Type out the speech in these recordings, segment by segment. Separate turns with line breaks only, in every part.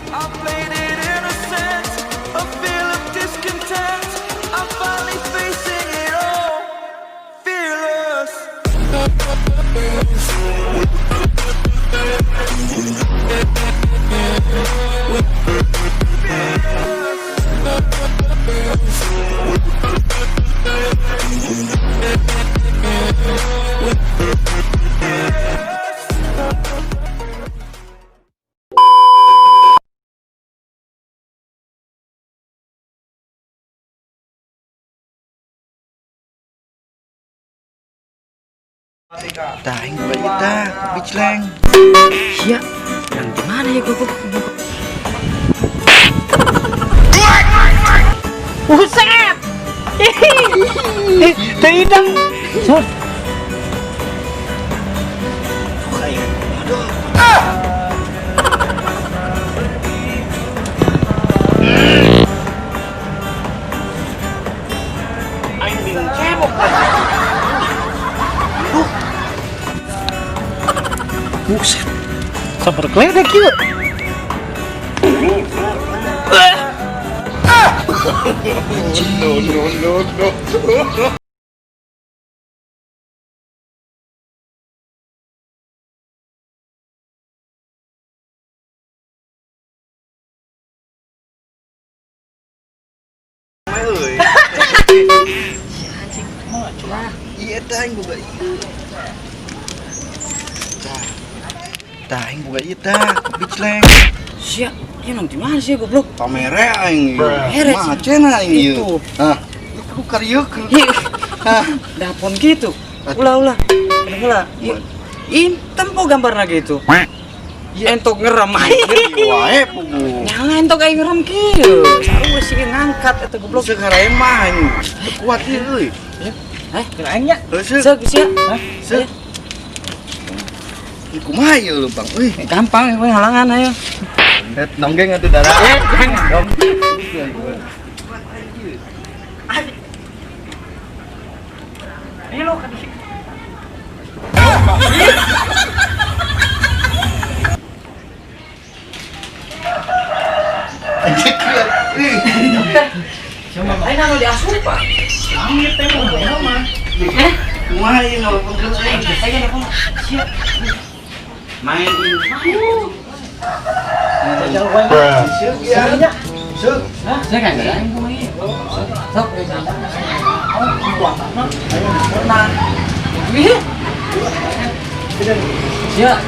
I played it innocent, a feel of discontent. I'm finally facing it all, fearless.
Tahing balita, bicleng.
Iya, yang di mana ya gua? Buset! Tidak. Sor. Aing bingung cebok. Buset, sabar keledek yuk.
No. Iya tahing boga ieu. Tahing boga ieu tah, bicleng.
Sia, ya nang di mana sih goblok?
Pamere aing.
Mere
Macena aing ieu.
itu.
Hah. Ku karieuk.
Hah, dapon gitu. Ulah. Ulah. Tempo gambarna gitu. Entok ngerem aing.
Wae pugu.
Nyala entok aing ngerem kieu. Sarua sih ngangkat eta goblok.
Sekarang mah aing kuat ieu euy.
Kira aing nya.
Seuk.
Seuk sia.
Seuk. Kumaha ieu leumpang euy.
Gampang we halangan ayo.
Nonggeng atuh darah.
Jangan dong. Ini lo kan.
Anjir kuat.
Cuma main anu diasup, Pak. Amit teh mau mah.
Kumaha ieu ngalupang aing.
Saya kan siap.
Main ieu.
Seuk ya.
Seuk.
Hah? Saya kan enggak yang ini. Sok. Oh, buang. Ayo tenang. Wih. Siap.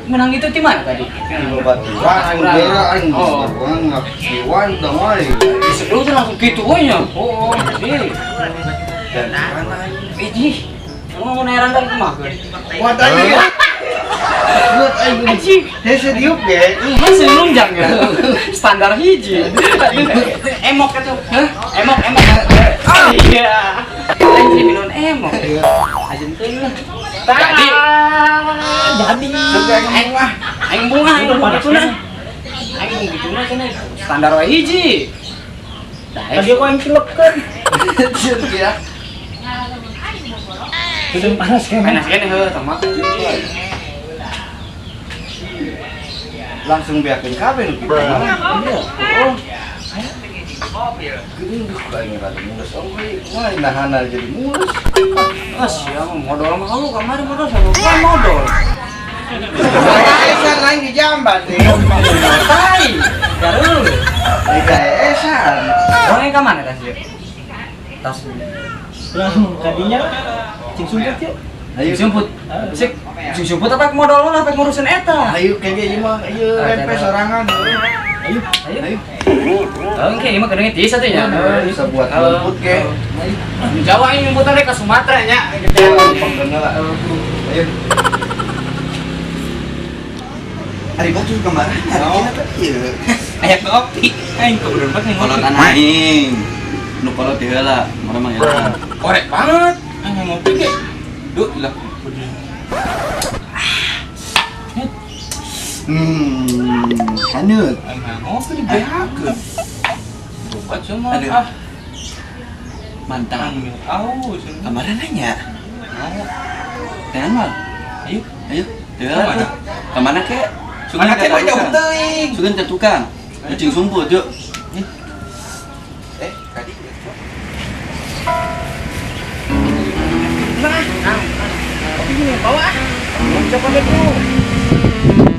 Menang itu tim mana tadi?
Baturan aing geura aing ngakiwan udah wae.
Seru tuh langsung gitu nya. Oh, iya.
Dan mana
Iji. Mau neran dari kumaha?
kuat aing. Kuat aing.
Anjing.
Hese diuk ge.
Masih lunjang ya. Standar hiji. Emok itu. Hah? Emok. Oh iya. Anjing minum emok. Ajen teuing. Jadi.
Aing mah
Aing bunga gituna. Aing gituna cenah standar wae hiji. Tadi kok aing cilepkeun.
seuk ya.
Sudah panas kene heuh tah mah.
Langsung biarkeun kabeh nu kitu. Oh. Geuning ka aing rada mulus euy. Wah, nahana jadi mulus.
Ah sia modal mah lu kamari modal sama modal.
Esan aing dijambat deh.
Tai. Gareu.
Esan.
Orangnya ke mana tas yuk? Tas
Tadinya cing sumput yuk.
Ayo
sumput. Sik, sumput apa modal mana apa ngurusin eta?
Ayo kayaknya mah ayo MP sorangan.
Ayo. Oke, ini mah kadangnya ti satu nya.
Bisa buat rumput ke.
Jawa ini nyumputan ke Sumatera nya.
Ayo. Ari batu kemana? Iya.
Aya kopi. Aing kebetulan nih
Kolot aing. Nu kolot teh heula, mara mah ya.
korek banget. Aing ngopi ge. Duh, lah.
Haneut.
Aing ngopi di behakeun. Bukan cuma
Aduh. Mantap.
aus.
Kemarin nanya.
Mau.
Tenan mah.
Ayo.
Ayo.
Kemana kek?
Mana kek jauh teuing.
Sugan teh tukang. Cing sumput yuk.
Tadi.
Tapi gini, bawa ah. Mau coba dulu.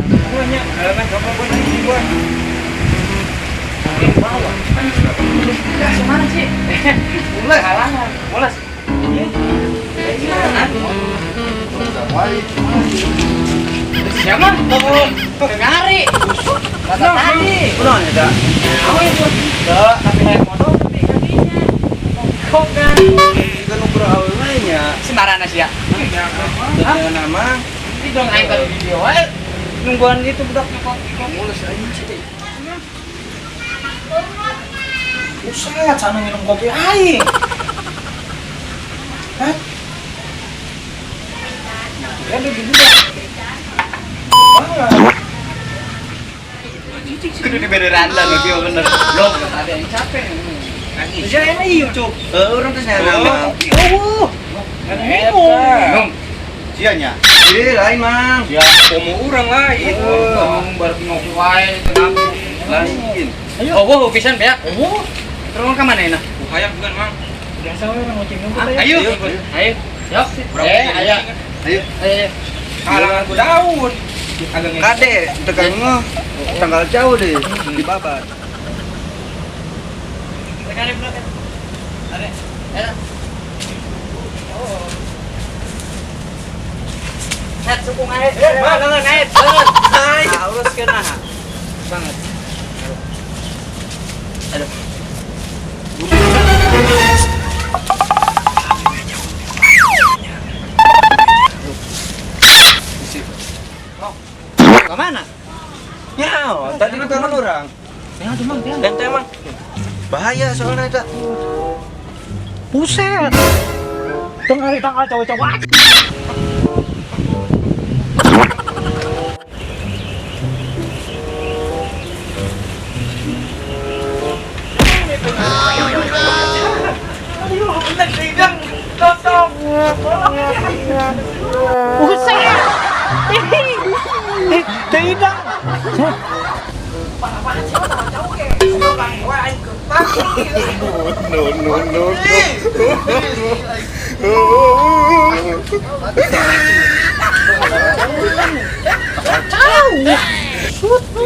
Aku nanya, coba buat ini gua. Bawa. Udah semana sih? Mulai halangan. Mulai. Iya. Siapa? Ngari. Kata tadi.
Pulang ya, Dak.
Aku itu. Dak, tapi naik motor gede kakinya. Kok kan?
Kan ukur awal lainnya.
Sembarana sih ya.
Dengan nama
Ini dong aing kalau video wae. Nungguan itu budak kok mulus aja sih. Buset, sana minum kopi aing. Hah? Ya udah gitu dah.
Kudu di beneran lah nu kieu bener. Belum ada yang capek.
Bisa enak ieu, Cuk.
Urang teh saya nama.
Oh. Kan minum.
sianya. Lain mang.
Ya, komo urang lain. Baru ngopi wae kenapa?
Lain.
Ayo.
Oh, pisan beak.
Oh.
Terus ka mana na?
Hayang bukan mang.
Biasa wae orang ngoceng ngumpul
Ayo. Ayo. Yok. Ayo.
Ayo.
Ayo.
Halangan ku daun. Agak
Kade, tekan mah tanggal jauh deh di babat.
Tekan belum kan? Ada. Ayo. Hat sukung air. Banget air. Banget. Harus kena. Banget. Aduh. Kemana?
Ya, tadi tekan orang.
Ya, Mang,
Ente emang bahaya soalnya itu.
buset. Tong hari tanggal cowok-cowok. Buset. Tidak.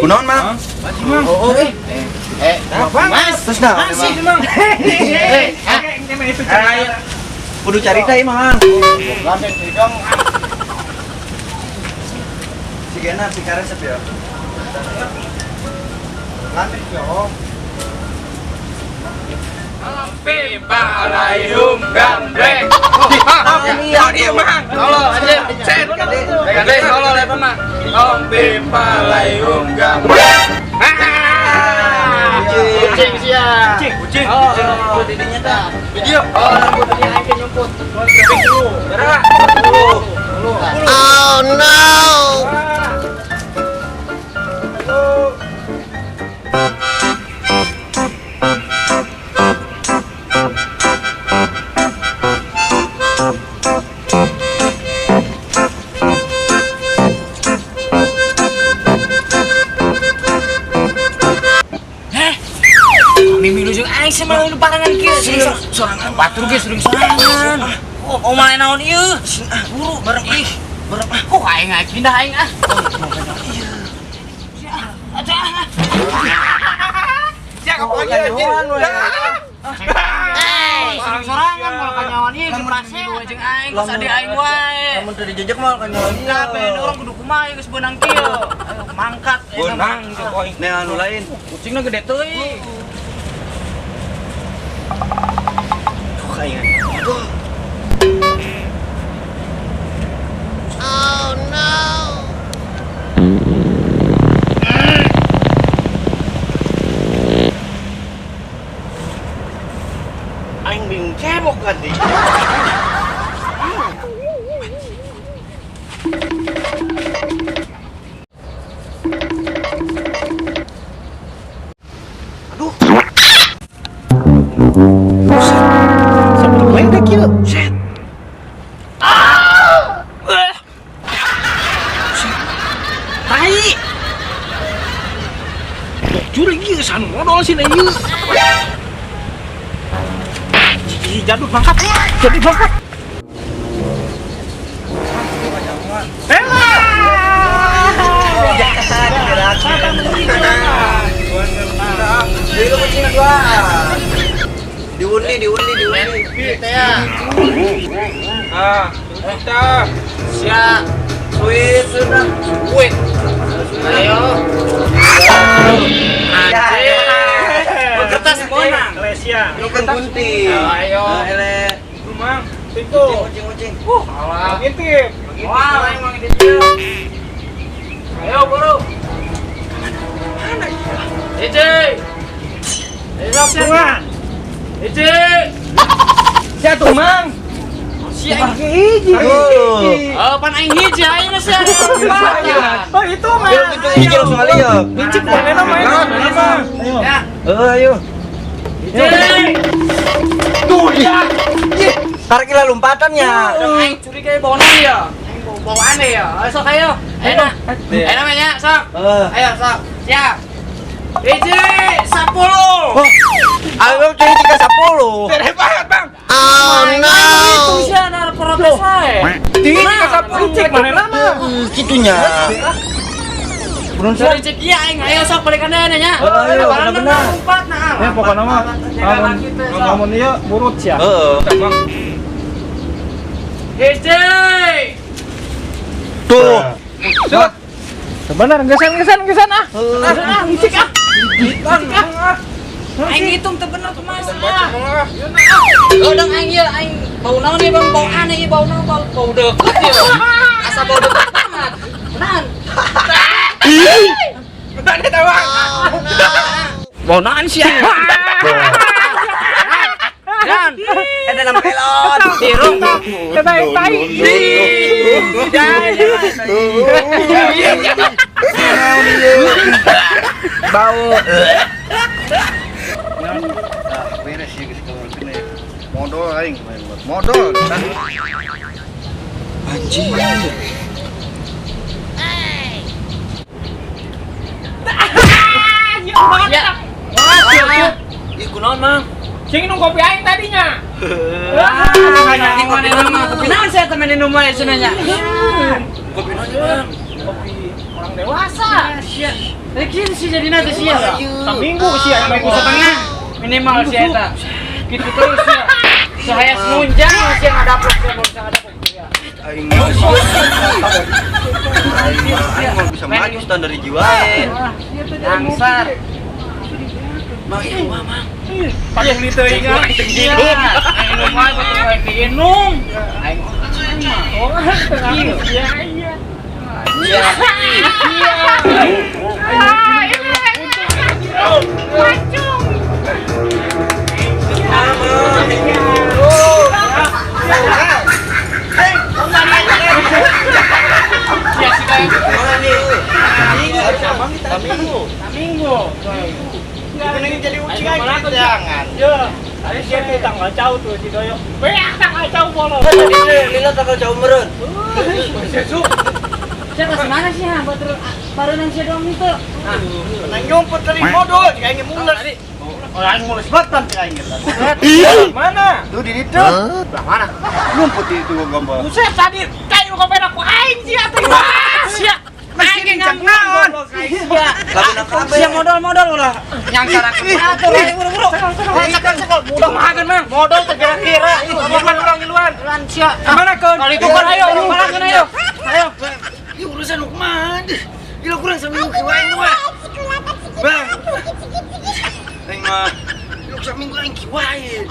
Kunaon, Mang?
Oh,
Mas, terus nah, Mang. Kudu cari teh, Mang. Si Gena, si Karesep ya. Lantik yo.
Pipalayum gambreng.
Dia Mang.
Halo, aja. Set. Gade, halo lepas mah. Om pipalayum gambreng. Kucing sia.
Kucing.
Oh, didinya tah.
Video.
Oh, rambut dia aing nyumput.
Berak.
Oh no!
Mimi lu jeung aing sih mah lu parangan kieu. Sorangan batur ge sering sorangan. Oh main naon ieu? Buru bareng ih. Bareng kok aing pindah aing ah. Jangan pagi anjir. Sering sorangan moal kanyawan ieu diprase jeung aing geus ade aing wae.
Lamun teu dijejek mah kan nyawa dia.
Kabeh urang kudu kumaha geus beunang kieu. Ayo mangkat
Beunang Jokowi. Nih anu lain.
Kucingna gede teuing.
Kayak.
Oh no!
Aing bingung cebok kan di.
Sambil gue udah kieu.
San modal sih ieu. Ih, jadul berangkat. Jadi berangkat.
Diundi.
Ah, kita
Siap.
Sweet sudah.
Wait. Ayo. Anjir. Kertas monang.
Malaysia.
Lu kan gunting.
Ayo.
Ele.
Rumah. Pintu.
Kucing.
Alah. Ngintip.
Wah, emang gitu. Ayo, buru. Mana ya? Ije.
Tunggu.
Ije.
Siapa tuh, Mang?
Siapa?
Hiji.
Oh, pan aing hiji aing mah sia.
Oh, itu, Mang.
Itu hiji langsung kali ya.
Bincik mana main. Ayo.
Ya.
Ayo.
Ije.
Tuh ya.
Tarik lah lompatannya.
Aing curiga bawa nang ya. Aing bawa aneh ya. Ayo sok ayo. Ayo namanya sok. Ayo sok. Siap. Ije 10.
Ayo jadi 310.
Hebat, Bang.
Oh
Itu sih ada protes ae.
Tinggi 310 cek mana nama?
Gitunya.
Sudah dicek iya aing. Ayo sok balikan deh nya.
Ayo, benar-benar.
Umpat nah.
Ya pokoknya mah ngomong dia burut sih.
Ije.
Tuh.
Sebenarnya gesan ah. Ngicik ah.
Aing hitung teu bener tuh Mas. Udang aing ieu aing bau naon ieu Bang? Bau aneh ieu bau naon bau deukeut ieu. Asa bau deukeut amat. Beneran.
Ada tawa.
Bau naon sih? Dan
Ada nama elot.
dirung.
Kata yang tai.
Bau. Beres sih kalau kena modal aing. Modal. Anjing.
Ya.
Ih, kunaon, Mang?
Cing minum kopi aing tadinya.
Ini mana nama? Kenapa saya temen minum aja sebenarnya?
Kopi naon, Mang?
Kopi orang dewasa.
Kecil sih jadi nanti sih ya.
Seminggu sih yang minggu setengah.
Minimal sih eta. Gitu terus ya. Saya semunjang masih yang ada plus saya bisa ada ya.
Aing mah bisa maju standar jiwa.
Angsar.
Mang itu mah, Mang.
Pakai beli teuing ah.
Iya. Aing nu mah betul kayak diinum. Aing
Oh, tengah. Iya.
iya.
Minggu. Jadi ucing aja jangan. Ya, ada siapa yang tanggal jauh tuh si Doyo. Beak tanggal jauh bolong.
Lila takal jauh meureun.
Siapa semana sih ha? Baru nang si dong itu.
Nang nyumput dari modal, jika ingin mulai. Oh, aing mulai sebatan jika ingin. Mana?
Tuh di ditu.
Belah mana?
Ngumpet di itu gambar.
Buset tadi kayu kamera ku aing sih atuh.
Sia. Aing ngang naon?
Lagu nak kabeh.
Sia modal-modal ulah. Yang cara atur aing buru-buru.
Sekal mudah mahagan mang. Modal kira-kira. Bukan orang luar.
Lan sia.
Mana ke?
Kali bukan ayo, balakeun ayo. Ayo.
Ini urusan hukuman. Gila kurang seminggu ke wae mah. Bang. Aing mah. Lu saminggu aing ki wae.